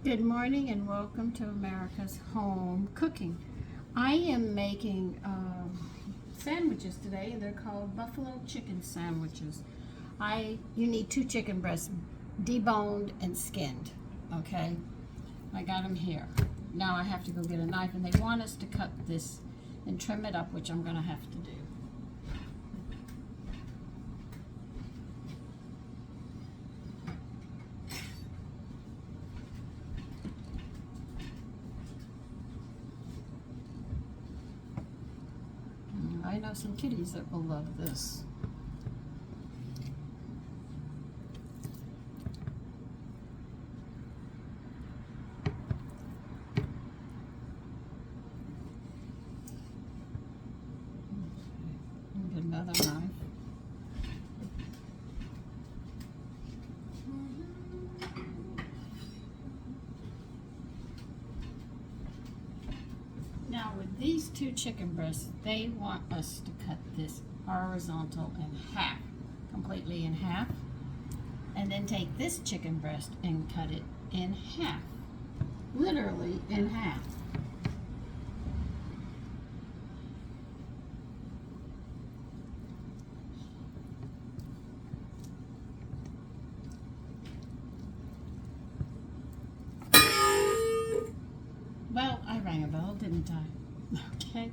Good morning and welcome to America's Home Cooking. I am making sandwiches today, and they're called buffalo chicken sandwiches. You need 2 chicken breasts, deboned and skinned. Okay, I got them here. Now I have to go get a knife, and they want us to cut this and trim it up, which I'm going to have to do. I know some kitties that will love this. Get another knife. Now with these 2 chicken breasts, they want us to cut this horizontal in half, completely in half, and then take this chicken breast and cut it in half, literally in half. Well, I rang a bell, didn't I? Okay.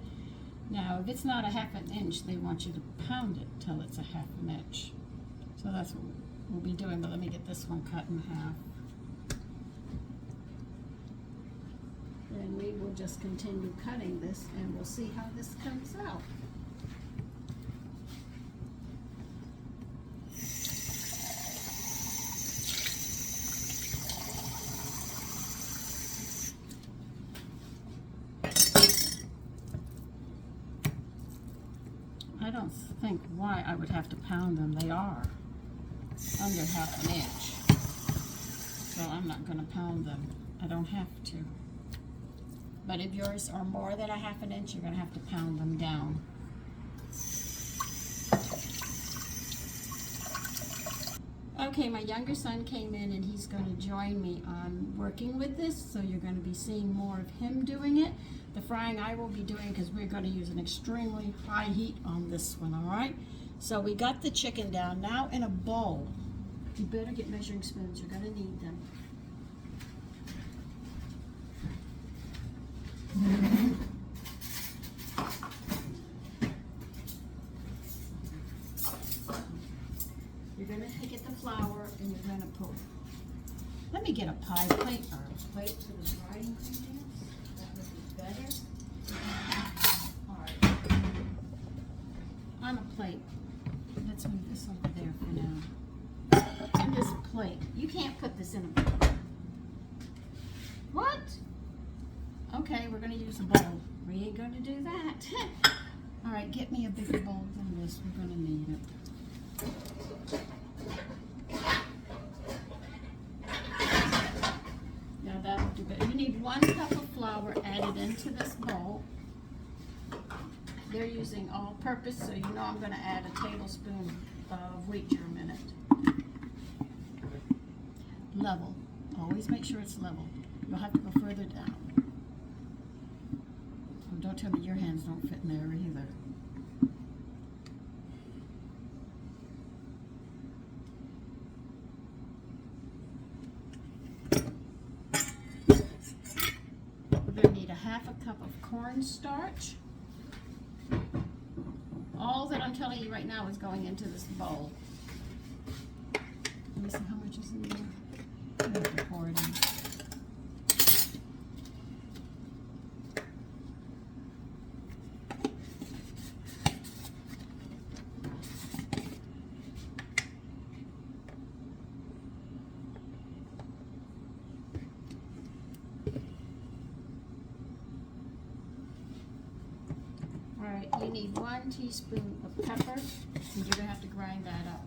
Now, if it's not a 1/2 inch, they want you to pound it till it's a 1/2 inch. So that's what we'll be doing, but let me get this one cut in half. Then we will just continue cutting this, and we'll see how this comes out. I don't think why I would have to pound them. They are under 1/2 inch. So I'm not going to pound them. I don't have to. But if yours are more than a 1/2 inch, you're going to have to pound them down. Okay, my younger son came in and he's going to join me on working with this, so you're going to be seeing more of him doing it. The frying I will be doing because we're going to use an extremely high heat on this one, all right? So we got the chicken down. Now in a bowl, you better get measuring spoons. You're going to need them. You're going to get the flour and you're going to put, let me get a pie plate or a plate for the dry ingredients. That would be better. All right. On a plate. Let's move this over there for now. And this plate. You can't put this in a bowl. What? Okay, we're going to use a bowl. We ain't going to do that. All right, get me a bigger bowl than this. We're going to need it. Now that'll do better. You need 1 cup of flour added into this bowl. They're using all-purpose, so you know I'm going to add a tablespoon of wheat germ in it. Level. Always make sure it's level. You'll have to go further down. Oh, don't tell me your hands don't fit in there either. We're going to need a 1/2 cup of cornstarch. All that I'm telling you right now is going into this bowl. Let me see how much is in there. I have to pour it in. Alright, you need 1 teaspoon of pepper, and you're going to have to grind that up.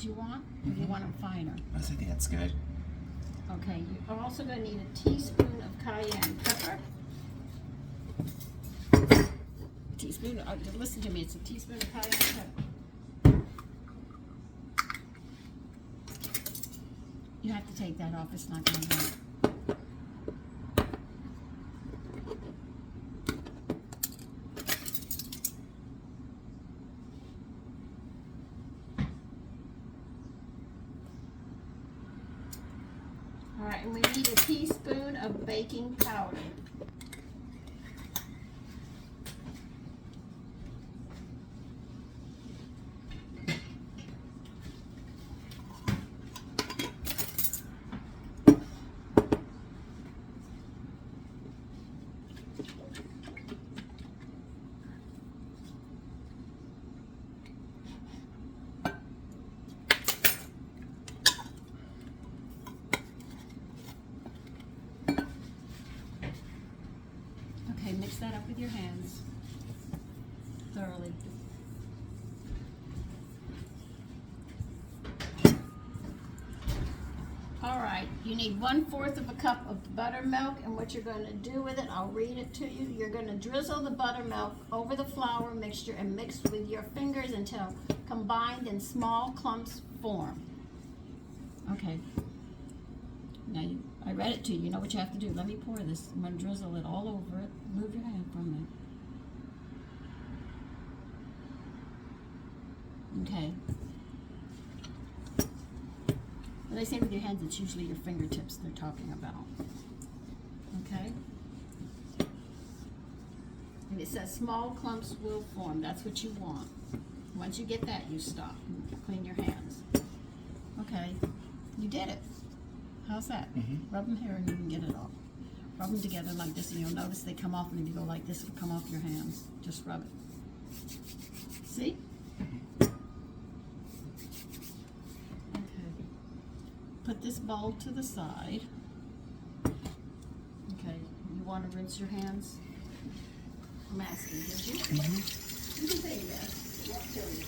you want? Or do you want them finer? I think that's good. Okay, you're also going to need a teaspoon of cayenne pepper. Teaspoon, listen to me, it's a teaspoon of cayenne pepper. You have to take that off, it's not going to work. All right, and we need a teaspoon of baking powder. Okay, mix that up with your hands thoroughly. All right, you need 1/4 of a cup of buttermilk, and what you're going to do with it, I'll read it to you. You're going to drizzle the buttermilk over the flour mixture and mix with your fingers until combined in small clumps form. Okay. Now, I read it to you. You know what you have to do. Let me pour this. I'm going to drizzle it all over it. Move your hand from me. Okay. When they say with your hands, it's usually your fingertips they're talking about. Okay? And it says small clumps will form. That's what you want. Once you get that, you stop. Clean your hands. Okay. You did it. How's that? Rub them here and you can get it off. Rub them together like this and you'll notice they come off, and if you go like this, it'll come off your hands. Just rub it. See? Okay. Put this bowl to the side. Okay. You want to rinse your hands? I'm asking, did you? You can say yes. I'll tell you.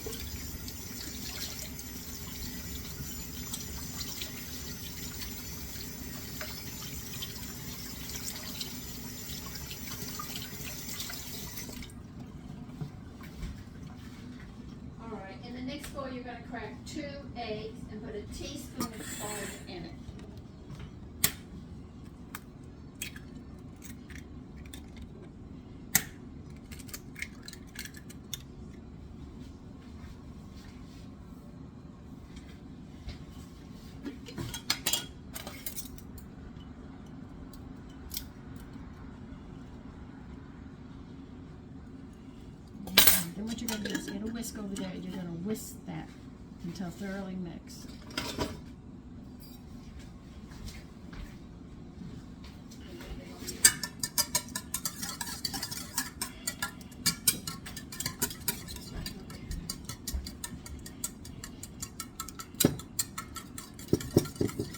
In the next bowl, you're going to crack 2 eggs and put a teaspoon of salt in it. Then what you're going to do is get a whisk over there. You're going to whisk that until thoroughly mixed.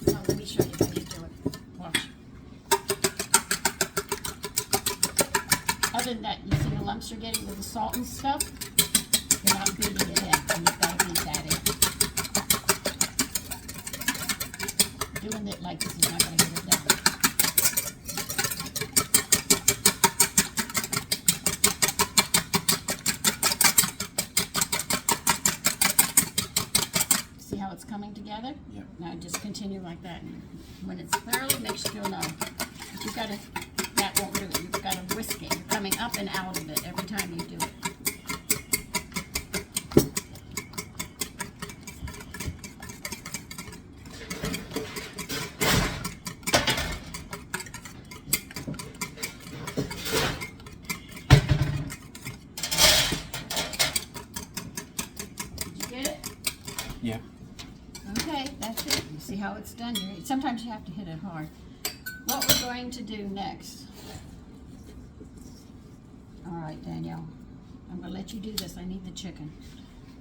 Now let me show you how you do it. Watch. Other than that, you see the lumps you're getting with the salt and stuff? You're not beating it in, and you've got to beat that in. Doing it like this is not going to get it down. See how it's coming together? Yep. Now just continue like that. And when it's thoroughly mixed, you'll know. But you've got to, that won't do it. You've got to whisk it. You're coming up and out of it every time you do it. Get it? Yeah. Okay, that's it. You see how it's done? Sometimes you have to hit it hard. What we're going to do next. All right, Danielle. I'm going to let you do this. I need the chicken.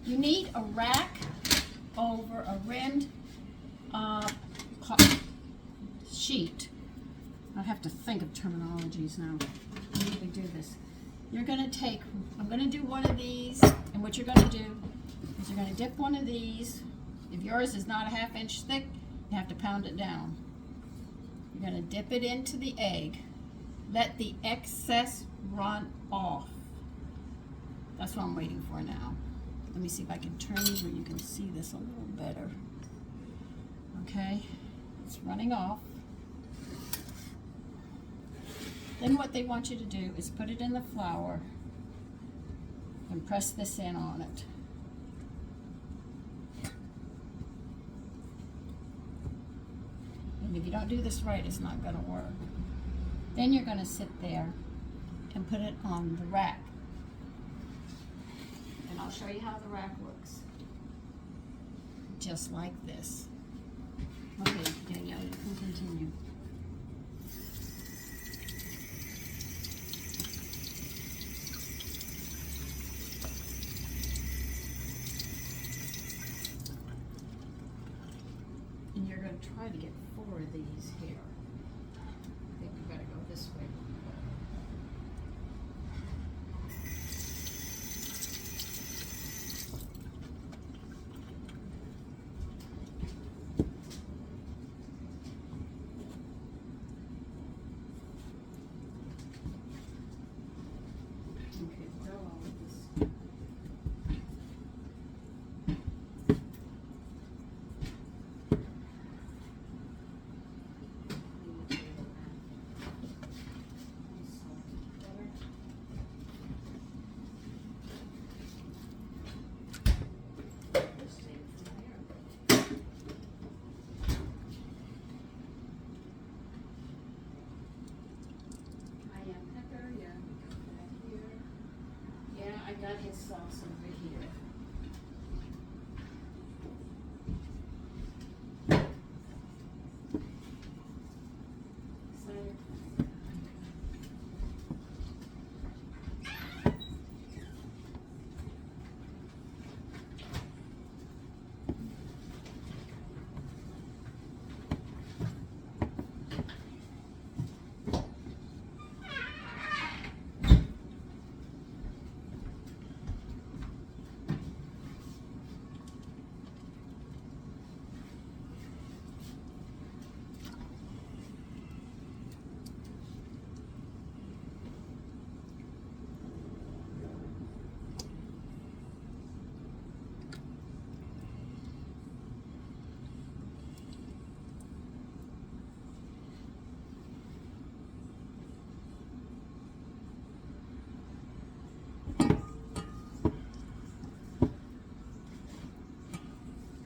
You need a rack over a rimmed sheet. I have to think of terminologies now. How do we do this? You're going to take, I'm going to do one of these, and what you're going to do is you're going to dip one of these. If If yours is not a 1/2 inch thick, you have to pound it down. You're going to dip it into the egg. Let the excess run off. That's what I'm waiting for now. Let me see if I can turn you where you can see this a little better. Okay, it's running off. Then what they want you to do is put it in the flour and press this in on it. And if you don't do this right, it's not going to work. Then you're going to sit there and put it on the rack. And I'll show you how the rack looks. Just like this. Okay, Danielle, you can continue. And you're going to try to get 4 of these here. I think we better go this way. Okay, throw all of this. I got his sauce over here.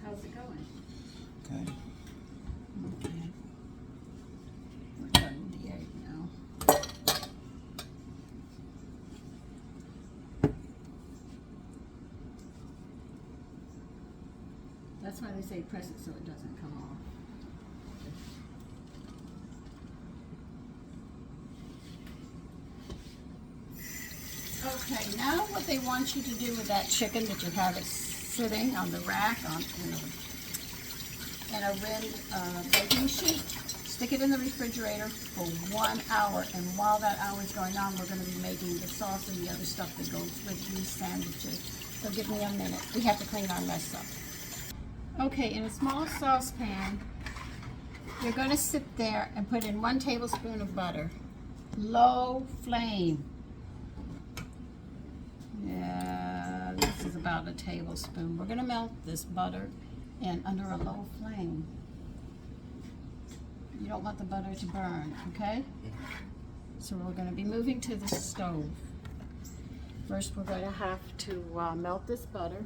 How's it going? Okay. Okay. We're cutting the egg now. That's why they say press it so it doesn't come off. Okay, now what they want you to do with that chicken that you have it sitting on the rack on in a red baking sheet, stick it in the refrigerator for 1 hour, and while that hour is going on, we're going to be making the sauce and the other stuff that goes with these sandwiches. So give me a minute. We have to clean our mess up. Okay, in a small saucepan, you're going to sit there and put in 1 tablespoon of butter. Low flame. Yeah, this is about a tablespoon. We're going to melt this butter in under a low flame. You don't want the butter to burn, okay? So we're going to be moving to the stove. First, we're going to have to melt this butter.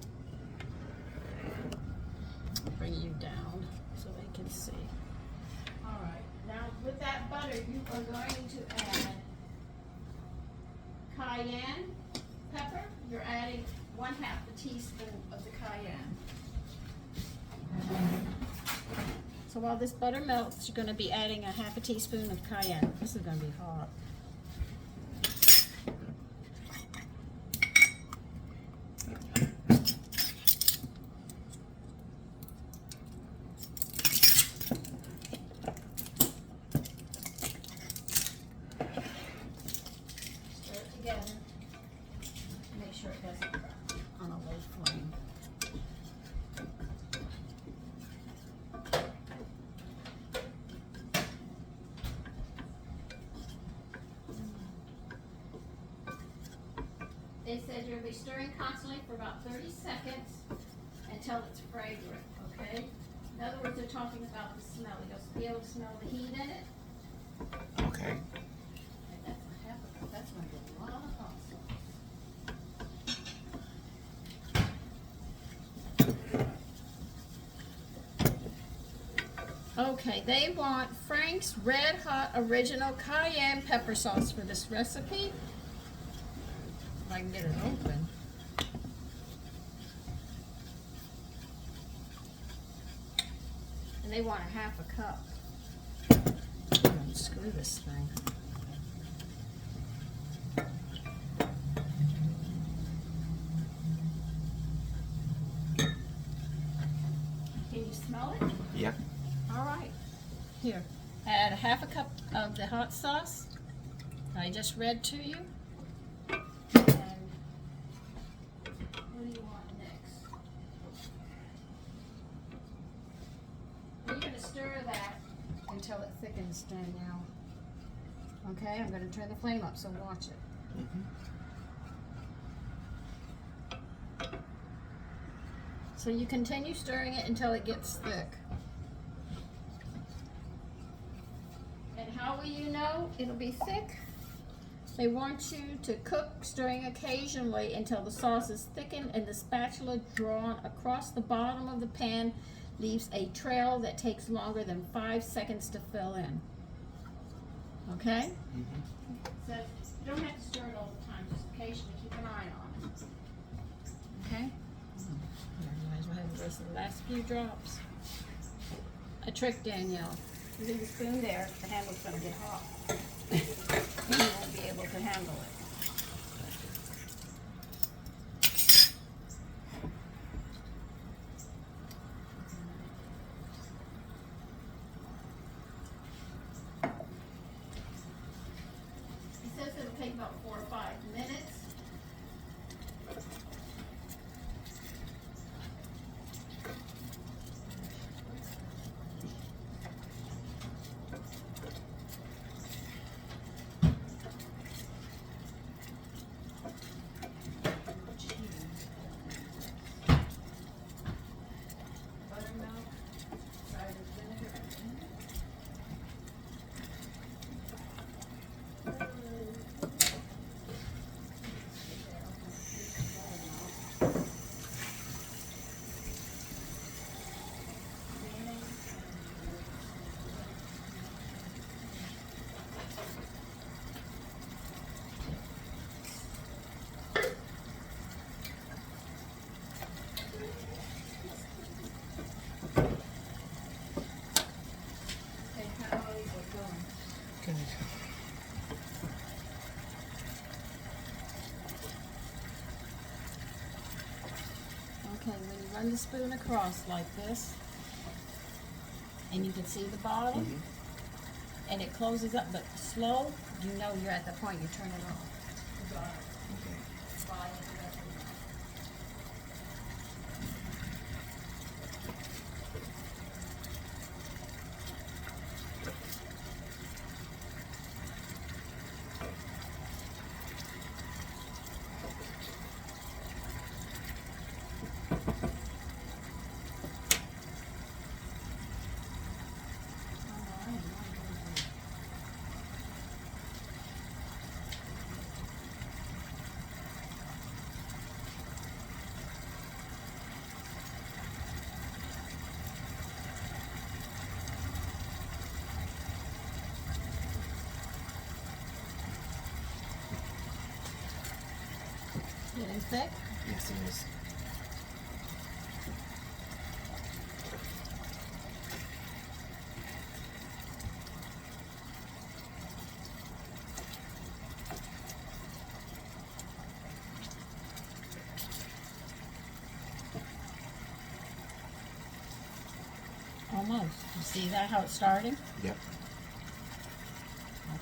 I'll bring you down so they can see. All right, now with that butter, you are going to add cayenne pepper. You're adding 1/2 a teaspoon of the cayenne. So while this butter melts, you're going to be adding a 1/2 a teaspoon of cayenne. This is going to be hot. Stir it together. Make sure it doesn't burn on a low flame. they said you'll be stirring constantly for about 30 seconds until it's fragrant, okay? In other words, they're talking about the smell. You'll be able to smell the heat in it. Okay. And that's a half a cup. That's going to get a lot of hot sauce. Okay, they want Frank's Red Hot Original Cayenne Pepper Sauce for this recipe. If I can get it open. And they want a half a cup. Unscrew this thing. Can you smell it? Yep. All right. Here, add a half a cup of the hot sauce I just read to you. And what do you want next? You're going to stir that until it thickens, Danielle. Okay, I'm going to turn the flame up, so watch it. So you continue stirring it until it gets thick. And how will you know it'll be thick? They want you to cook, stirring occasionally until the sauce is thickened and the spatula drawn across the bottom of the pan leaves a trail that takes longer than 5 seconds to fill in. Okay? So you don't have to stir it all the time, just occasionally keep an eye on it. Okay? Might as well have the rest of the last few drops. A trick, Danielle. Leave the spoon there, the handle's gonna get hot. You won't be able to handle it. It says it'll take about 4 or 5 minutes. Buttermilk, cider vinegar. Okay, how is it going? Good. Okay, when you run the spoon across like this, and you can see the bottom, and it closes up, but slow, you know you're at the point you turn it off. Okay. Getting thick? Yes, it is. Almost. You see that, how it's starting? Yep.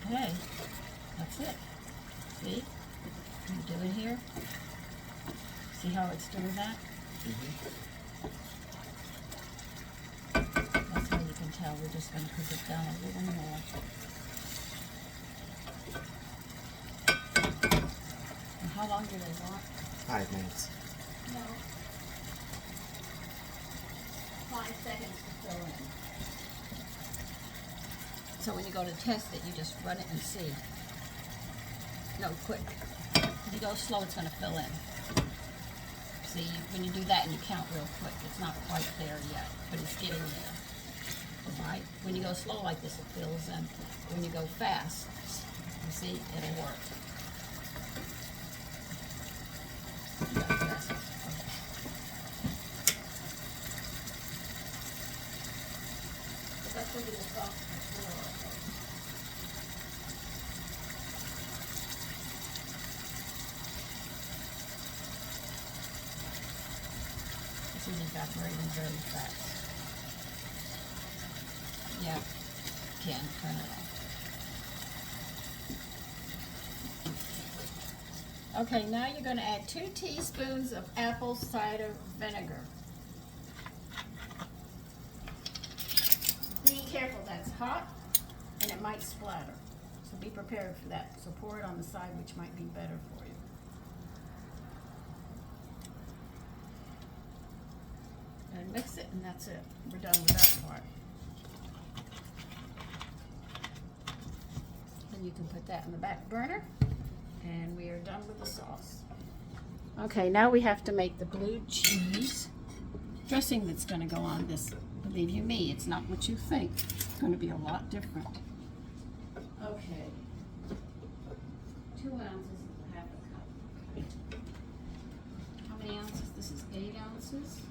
Okay. That's it. See? You do it here. See how it's doing that? That's how you can tell. We're just going to cook it down a little more. How long do they want? 5 minutes. No. 5 seconds to fill in. So when you go to test it, you just run it and see. No, quick. If you go slow, it's going to fill in. See, when you do that and you count real quick, it's not quite there yet, but it's getting there. Right? When you go slow like this, it fills in. When you go fast, you see, it'll work. That's what it is off before. This is evaporating very fast. Yeah, can turn it off. Okay, now you're going to add 2 teaspoons of apple cider vinegar. Be careful, that's hot and it might splatter. So be prepared for that. So pour it on the side, which might be better for you. And mix it, and that's it. We're done with that part. Then you can put that in the back burner, and we are done with the sauce. Okay, now we have to make the blue cheese dressing that's going to go on this. Believe you me, it's not what you think. It's going to be a lot different. Okay. 2 ounces is half a cup. How many ounces? This is 8 ounces.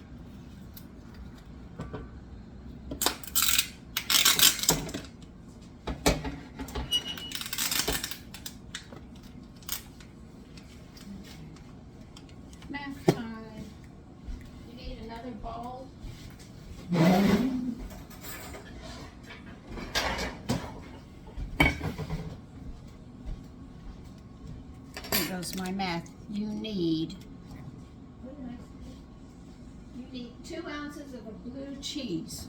Math time. You need another bowl. Here goes my math. You need 2 ounces of a blue cheese.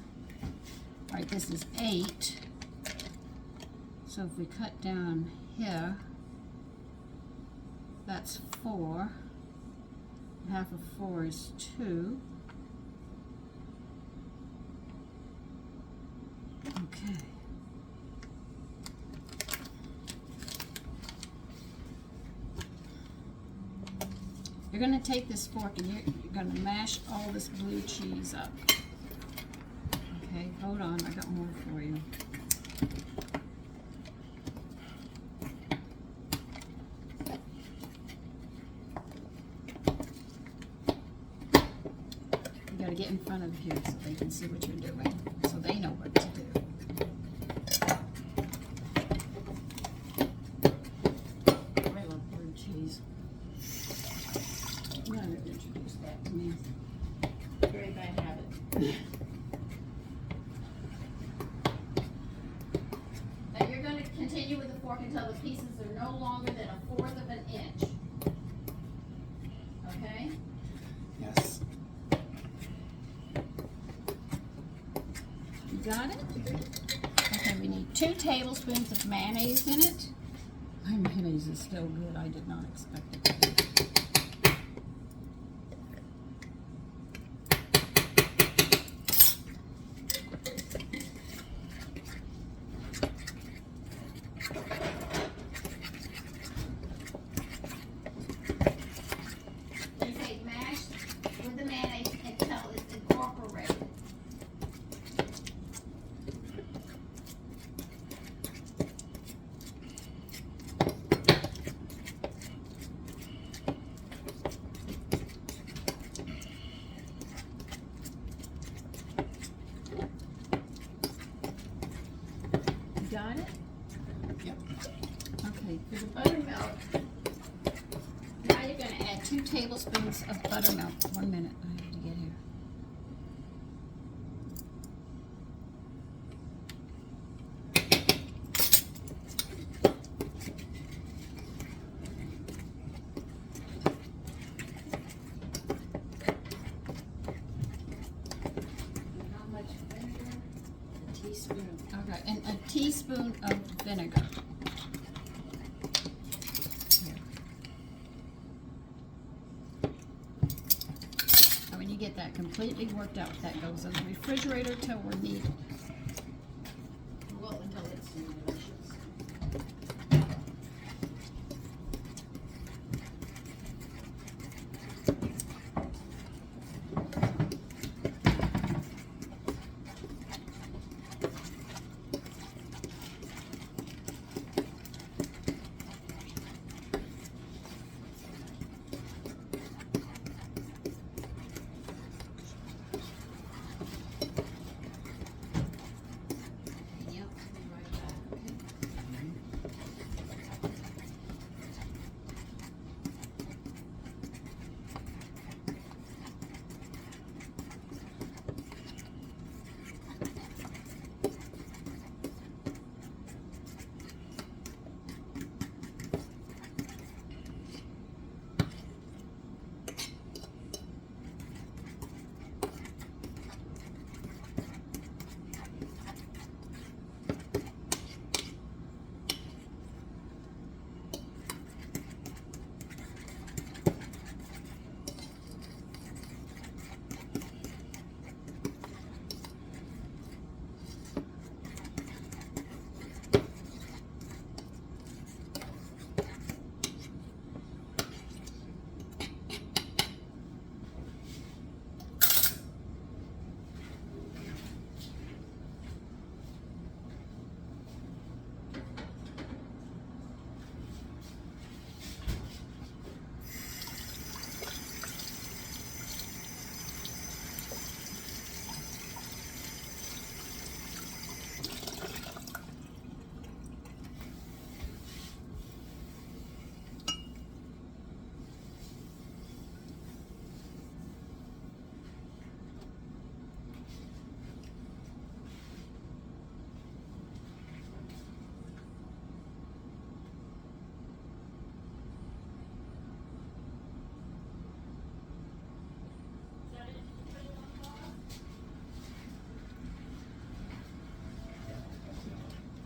All right, this is 8. So if we cut down here, that's 4. Half of 4 is 2. Okay. You're going to take this fork and you're going to mash all this blue cheese up. Okay, hold on, I got more for you. You got to get in front of here so they can see what you're doing, so they know what to do. I love blue cheese. You never introduced that to me. Very bad habit. Now you're going to continue with the fork until the pieces are no longer than 1/4 of an inch. Okay? Yes. You got it? Okay, we need 2 tablespoons of mayonnaise in it. My mayonnaise is still good. I did not expect it to be. You say mash with the mayonnaise until it's incorporated. You got it? Yep. Okay, for the buttermilk, now you're going to add 2 tablespoons of buttermilk. 1 minute, I have to get here. And how much vinegar? A teaspoon. Okay, and a teaspoon of vinegar. Here. that completely worked out. That goes in the refrigerator till we're needed. Well, until it's delicious. Yep, be right back, okay?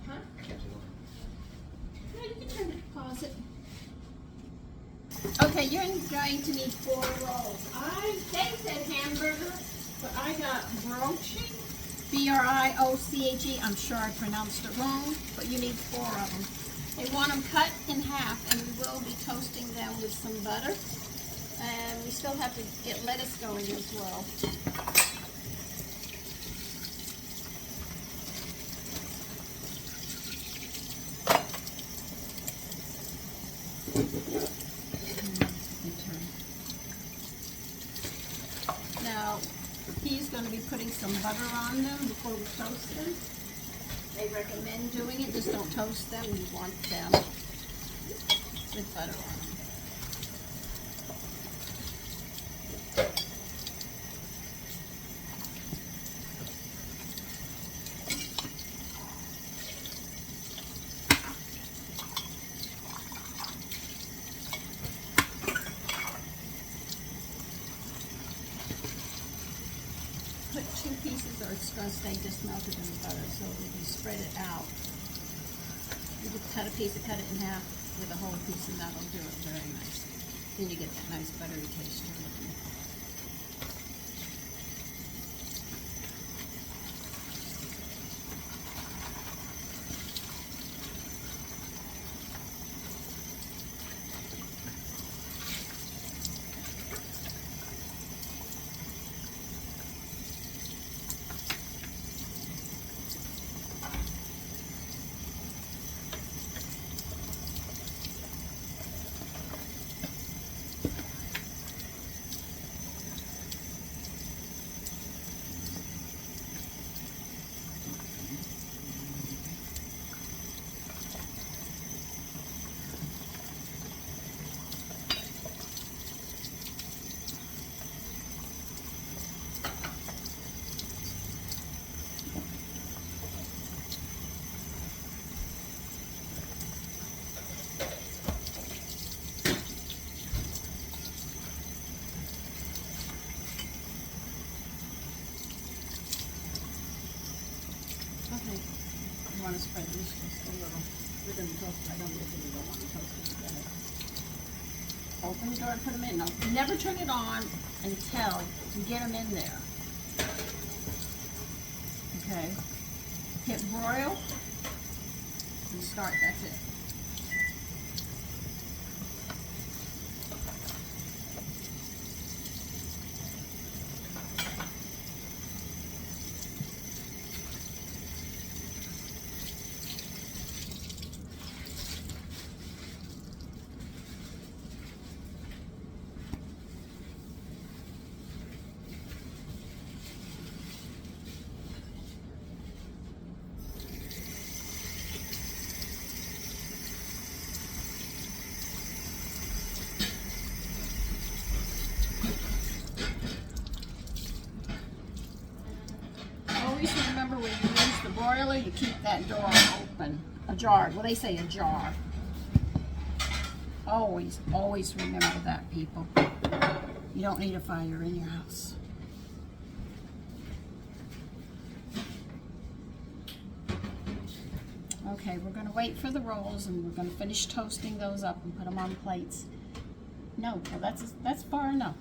Huh? No, you can turn it, pause it. Okay, you're going to need 4 rolls. They said hamburger, but I got broche, B-R-I-O-C-H-E. I'm sure I pronounced it wrong, but you need 4 of them. They want them cut in half, and we will be toasting them with some butter. And we still have to get lettuce going as well. Now, he's going to be putting some butter on them before we toast them. They recommend doing it, just don't toast them. You want them with butter on them. Put 2 pieces or it's going to stay just melted in the butter, so if you spread it out, you could cut a piece and cut it in half with a whole piece, and that'll do it very nice. Then you get that nice buttery taste you're looking for. Okay, you want to spread this just a little. We're going to toast right on this, and we don't want to toast it together. Open the door and put them in. Now, never turn it on until you get them in there. Okay. Hit broil and start. That's it. Always remember when you use the broiler, you keep that door open. Ajar. Well, they say ajar. Always, always remember that, people. You don't need a fire in your house. Okay, we're going to wait for the rolls, and we're going to finish toasting those up and put them on plates. No, well, that's far enough.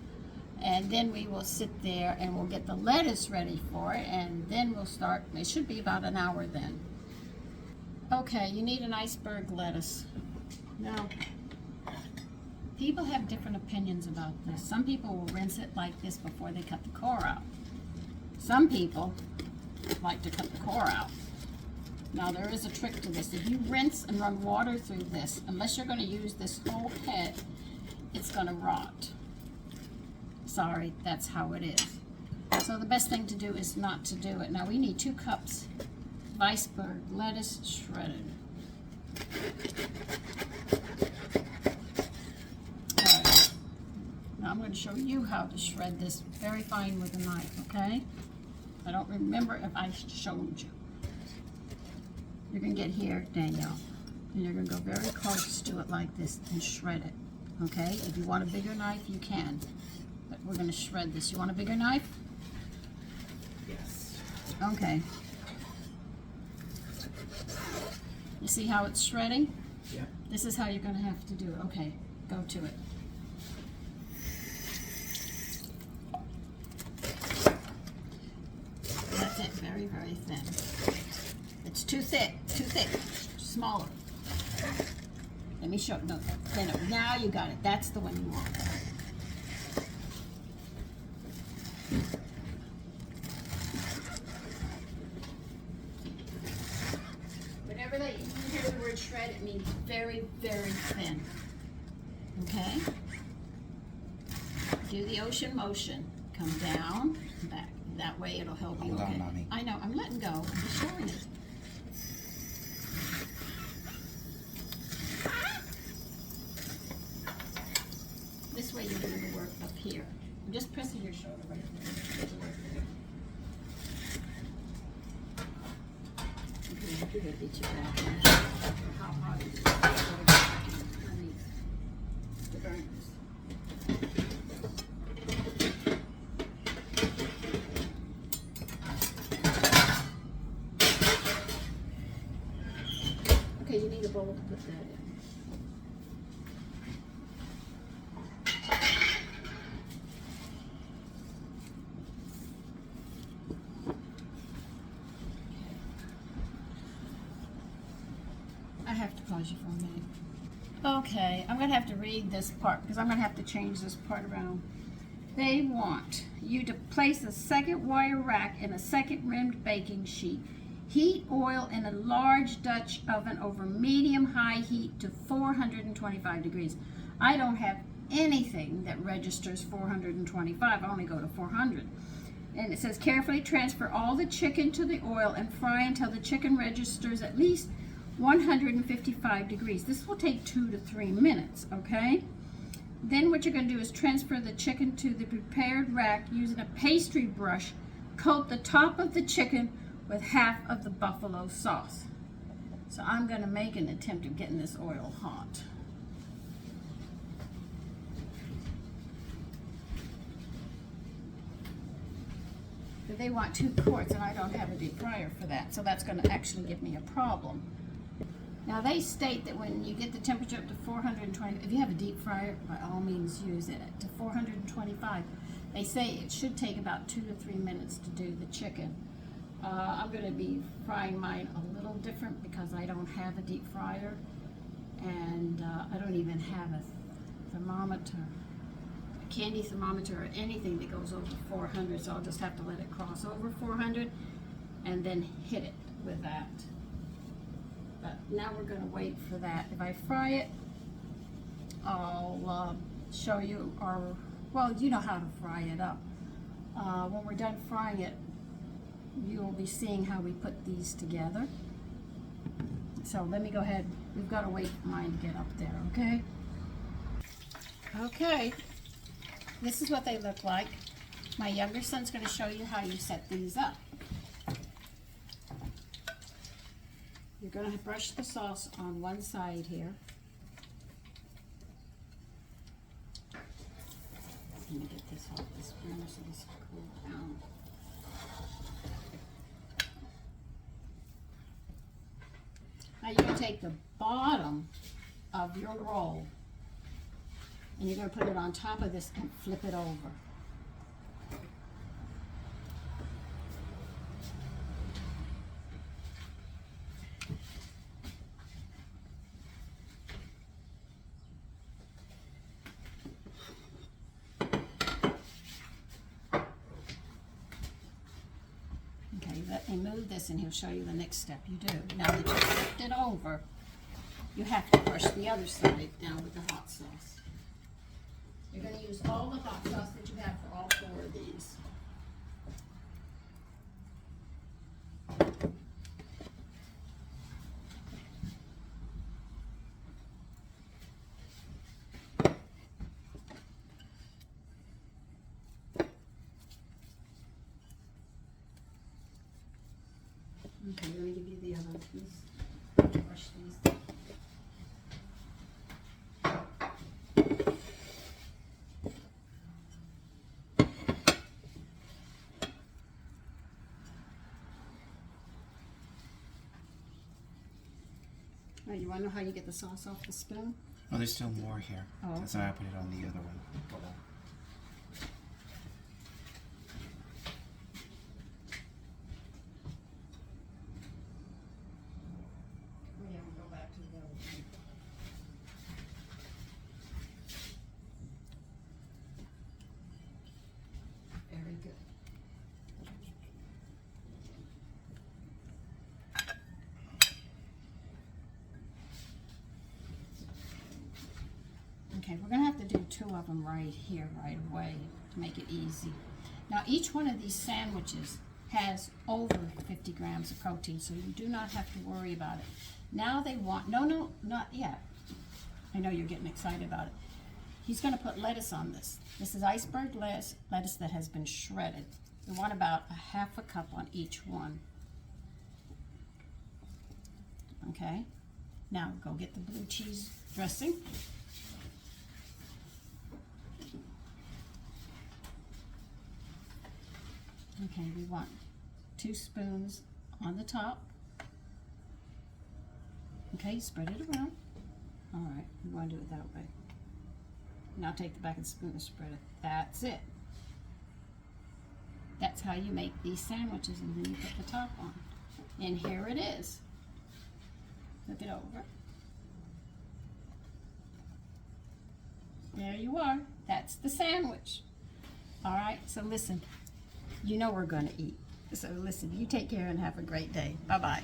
And then we will sit there and we'll get the lettuce ready for it, and then we'll start. It should be about an hour then. Okay, you need an iceberg lettuce. Now, people have different opinions about this. Some people will rinse it like this before they cut the core out. Some people like to cut the core out. Now, there is a trick to this. If you rinse and run water through this, unless you're going to use this whole head, it's going to rot. Sorry, that's how it is. So the best thing to do is not to do it. Now we need 2 cups of iceberg lettuce shredded. Alright. Now I'm going to show you how to shred this very fine with a knife, okay? I don't remember if I showed you. You're going to get here, Danielle, and you're going to go very close to it like this and shred it, okay? If you want a bigger knife, you can. But we're going to shred this. You want a bigger knife? Yes. Okay. You see how it's shredding? Yep. This is how you're going to have to do it. Okay, go to it. That's it. Very, very thin. It's too thick. Too thick. Smaller. Let me show. No, thinner. Now you got it. That's the one you want. Whenever you hear the word shred, it means very, very thin. Okay? Do the ocean motion. Come down, back. That way it'll help you. Hold on, Okay? Mommy. I know. I'm letting go. I'm just showing it. This way you're going to work up here. I'm just pressing your shoulder right there. Okay, you get your back. How hot is it? Underneath the burners. Okay, you need a bowl to put that in. I have to pause you for a minute. Okay, I'm going to have to read this part because I'm going to have to change this part around. They want you to place a second wire rack in a second rimmed baking sheet. Heat oil in a large Dutch oven over medium-high heat to 425 degrees. I don't have anything that registers 425. I only go to 400. And it says carefully transfer all the chicken to the oil and fry until the chicken registers at least 155 degrees. This will take 2 to 3 minutes, okay? Then what you're going to do is transfer the chicken to the prepared rack using a pastry brush. Coat the top of the chicken with half of the buffalo sauce. So I'm going to make an attempt at getting this oil hot. But they want 2 quarts and I don't have a deep fryer for that, so that's going to actually give me a problem. Now they state that when you get the temperature up to 420, if you have a deep fryer, by all means use it to 425. They say it should take about 2 to 3 minutes to do the chicken. I'm going to be frying mine a little different because I don't have a deep fryer, and I don't even have a thermometer, a candy thermometer or anything that goes over 400, so I'll just have to let it cross over 400 and then hit it with that. But now we're going to wait for that. If I fry it, I'll show you well, you know how to fry it up. When we're done frying it, you will be seeing how we put these together. So let me go ahead. We've got to wait for mine to get up there, okay? Okay, this is what they look like. My younger son's going to show you how you set these up. You're going to brush the sauce on one side here. Let me get this off the spoon so this will cool down. Now you're going to take the bottom of your roll and you're going to put it on top of this and flip it over. Okay, let me move this and he'll show you the next step you do. Now that you've flipped it over, you have to brush the other side down with the hot sauce. You're going to use all the hot sauce that you have for all 4 of these. Okay, let me give you the other piece. Brush these. Now, you want to know how you get the sauce off the spoon? Oh, there's still more here. Oh, That's why I put it on the other one. Yeah, we'll go back to the other one. Very good. Okay, we're going to have to do 2 of them right here, right away, to make it easy. Now, each one of these sandwiches has over 50 grams of protein, so you do not have to worry about it. Now they want, no, not yet. I know you're getting excited about it. He's going to put lettuce on this. This is iceberg lettuce that has been shredded. We want about a half a cup on each one. Okay, now go get the blue cheese dressing. Okay, we want 2 spoons on the top. Okay, spread it around. All right, we want to do it that way. Now take the back of the spoon and spread it. That's it. That's how you make these sandwiches, and then you put the top on. And here it is. Flip it over. There you are. That's the sandwich. All right, so listen. You know we're going to eat. So listen, you take care and have a great day. Bye-bye.